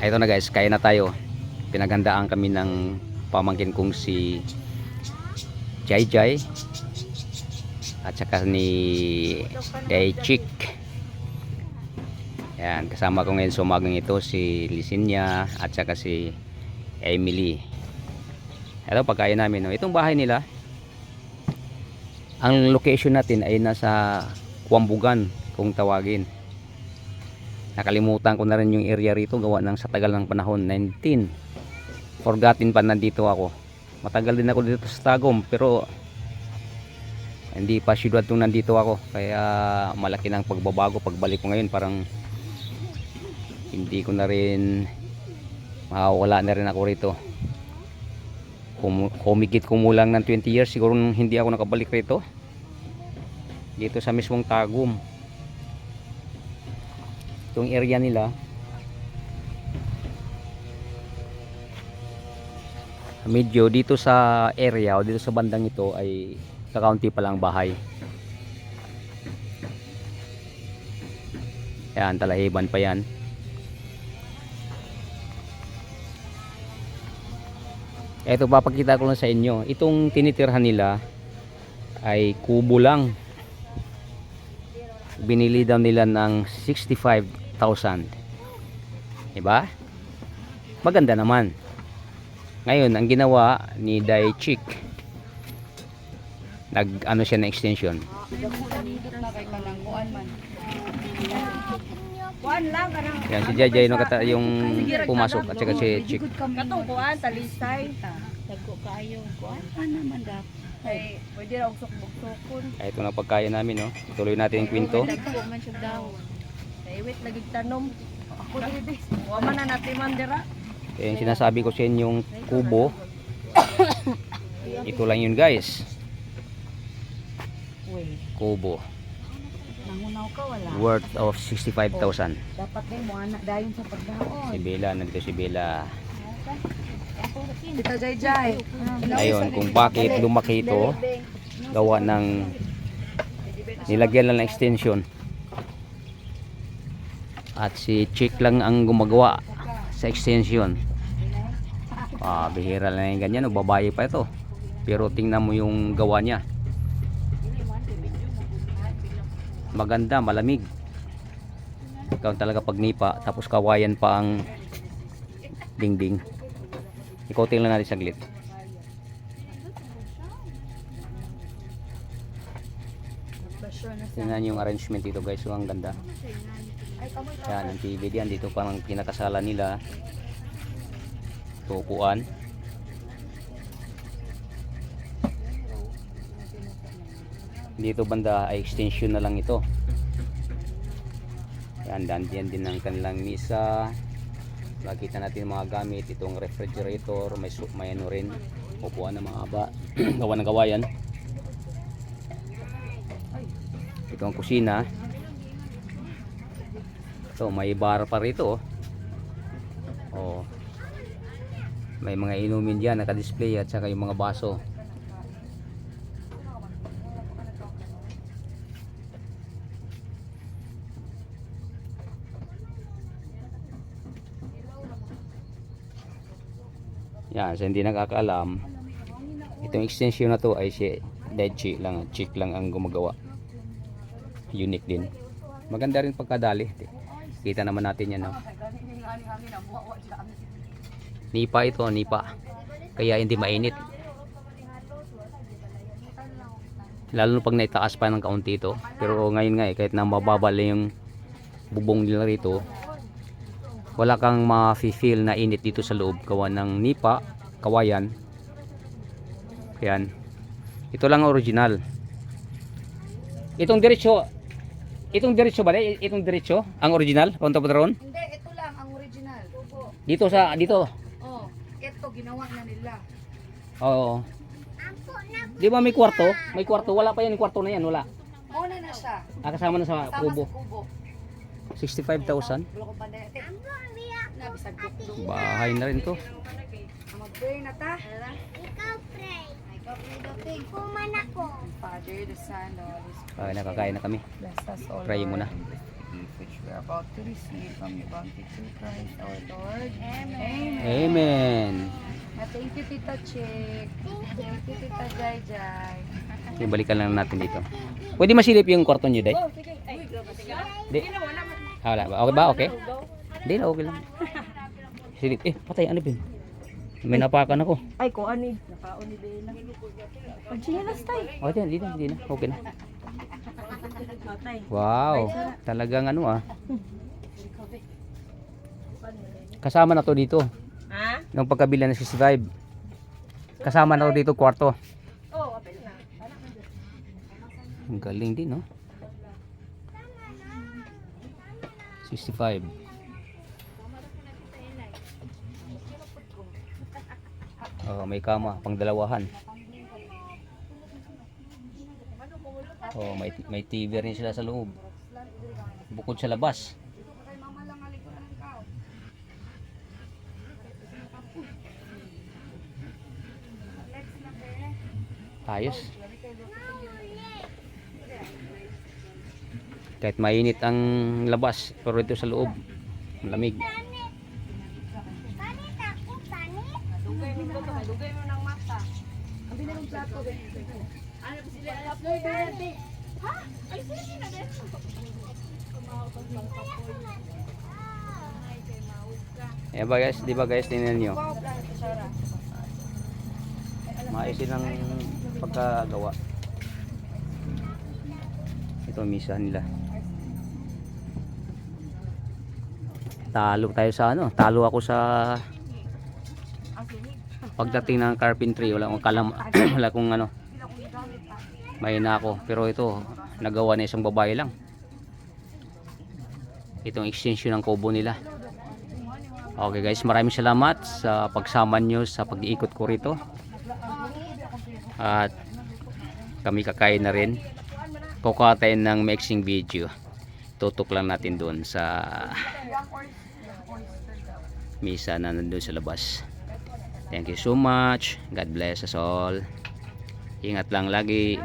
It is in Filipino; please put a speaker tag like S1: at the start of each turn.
S1: Ito na guys, kaya na tayo. Pinagandaan kami ng pamangkin kong si Jai Jai at saka ni Daichik. Yan, kasama ko ngayon sa umagang ito si Licinia at saka si Emily. Ito pagkain namin. Itong bahay nila, ang location natin ay nasa Kwambugan kung tawagin. Nakalimutan ko na rin yung area rito gawa ng sa tagal ng panahon 19 forgotten pa nandito ako. Matagal din ako dito sa Tagum pero hindi pa syudad nung nandito ako, kaya malaki ng pagbabago pagbalik ko ngayon. Parang hindi ko na rin mawala na rin ako rito. Humigit kumulang ng 20 years siguro hindi ako nakabalik rito dito sa mismong Tagum. Itong area nila medyo dito sa area o dito sa bandang ito ay kakaunti pa lang bahay. Yan, Talahiban pa yan. Eto, papakita ko lang sa inyo. Itong tinitirhan nila ay kubo lang. Binili daw nila ng 65,000. Diba? Maganda naman. Ngayon, ang ginawa ni Daichik, nag-ano siya na extension. Yan, si Jai yung pumasok at saka si Chik.
S2: Katong kuan talisay.
S3: Dagko kayo. Kuan naman dapat.
S2: Ay, pwede ra og sukbok-sukon.
S1: Ito na pagkain namin, no. Tuloy natin yung kwento.
S3: Dagko man siya daw.
S2: Iwit lagi tanom. Ako dili. Wa man na natin man dira.
S1: Yung sinasabi ko sa inyo yung kubo. Ito lang yun, guys.
S3: Uy,
S1: Kubo.
S3: nangunaw ka wala.
S1: Worth of 65,000.
S3: Dapat din mo anak dayon sa pagdaon.
S1: Si Bella, nandito si Bella.
S2: Kita Jai.
S1: Ayun, kung bakit lumaki ito, gawa ng nilagyan lang ng extension. At si Chick lang ang gumagawa sa extension. Bihira lang yung ganyan, babae pa ito. Pero tingnan mo yung gawa niya. Maganda, malamig. Ikaw talaga pag nipa, tapos kawayan pa ang dingding. Ikotin lang natin saglit. Tingnan yung arrangement dito, guys. So, ang ganda. Yan, ang TV diyan. Dito pa ang pinakasala nila. Tukuan. Dito banda ay extension na lang ito. Yan, dandiyan din ang kanilang misa. Makita natin mga gamit. Itong refrigerator, may ano rin, upuan na mahaba. Gawa ng gawayan. Ito ang kusina. So may bar pa rito. Oh. May mga inumin diyan naka-display at saka yung mga baso. Yan, sa hindi nakakaalam, itong extension na to ay si Daichik lang, Chick lang ang gumagawa. Unique din. Maganda rin pagkadali. Kita naman natin yan, no? Nipa ito, nipa. Kaya hindi mainit. Lalo pag naitaas pa ng kaunti ito. Pero ngayon nga kahit na mababal yung bubong nila rito, wala kang ma-feel na init dito sa loob. Gawa ng nipa, kawayan. Yan. Ito lang original. Itong diretso ba? Itong diretso ang original? Punta pa ron?
S3: Hindi, ito lang ang original.
S1: Dito.
S3: Oh, ito ginawa na nila.
S1: Oo. Di ba may kwarto? May kwarto. Wala pa yan yung kwarto na yan. Wala.
S3: Muna na siya.
S1: Kasama na sa
S3: Sama
S1: kubo.
S3: sa kubo.
S1: 65,000.
S3: Bulo ko pa na. Nabisag ko.
S1: Bahay na rin to.
S3: Mag-pray na ta.
S4: Ikaw pray.
S3: Ikaw pray dating.
S4: Kuman ako.
S3: Father, the Son, the Holy Spirit.
S1: Nakakain na kami.
S3: Bless us all.
S1: Pray
S3: Lord.
S1: muna.
S3: gift which we are about to receive from your bounty through Christ our Lord. Amen.
S1: Amen.
S3: Thank you, Tita Chick. Thank you, Tita Jai Jai.
S1: Okay, balikan lang natin dito. Pwede masilip yung kwarto nyo, Day? Di. Wala ba? Okay ba? Okay? Hindi na, okay lang. Silip. Patay, ano ba yun? May napakan ako.
S2: Ay, kung ani. Nakaon ni Bella. Pagchilas tayo.
S1: Okay, hindi na. Okay na.
S2: Matay.
S1: Wow. Talagang ano ah. Kasama na to dito.
S2: Ha?
S1: Nung pagkabila ng 65. Kasama na to dito kwarto.
S2: Oo, apel na.
S1: Ang galing din, no? 65. Oh, may kama, pangdalawahan. Oh, may TV rin sila sa loob. Bukod sa labas. Ayos. Kahit mainit ang labas, pero ito sa loob, malamig.
S4: Panit ako, panit.
S2: Dugay mo ng mata.
S3: Ang binang plato.
S2: Ano ba sila? Ha? Ay, sila na din.
S1: Ayan ba guys, di ba guys, tingnan nyo. Maayos din ang pagkagawa. Ito ang misa nila. Talo tayo sa ano, talo ako sa pagdating ng carpentry. Wala akong wala akong ano, may na ako. Pero ito, nagawa na isang babae lang. Itong extension ng kubo nila. Okay guys, maraming salamat sa pagsama nyo sa pag-iikot ko rito. At kami kakain na rin. Kukatayin ng mixing video. Tutok lang natin doon sa misa na nandun sa labas. Thank you so much. God bless us all. Ingat lang lagi.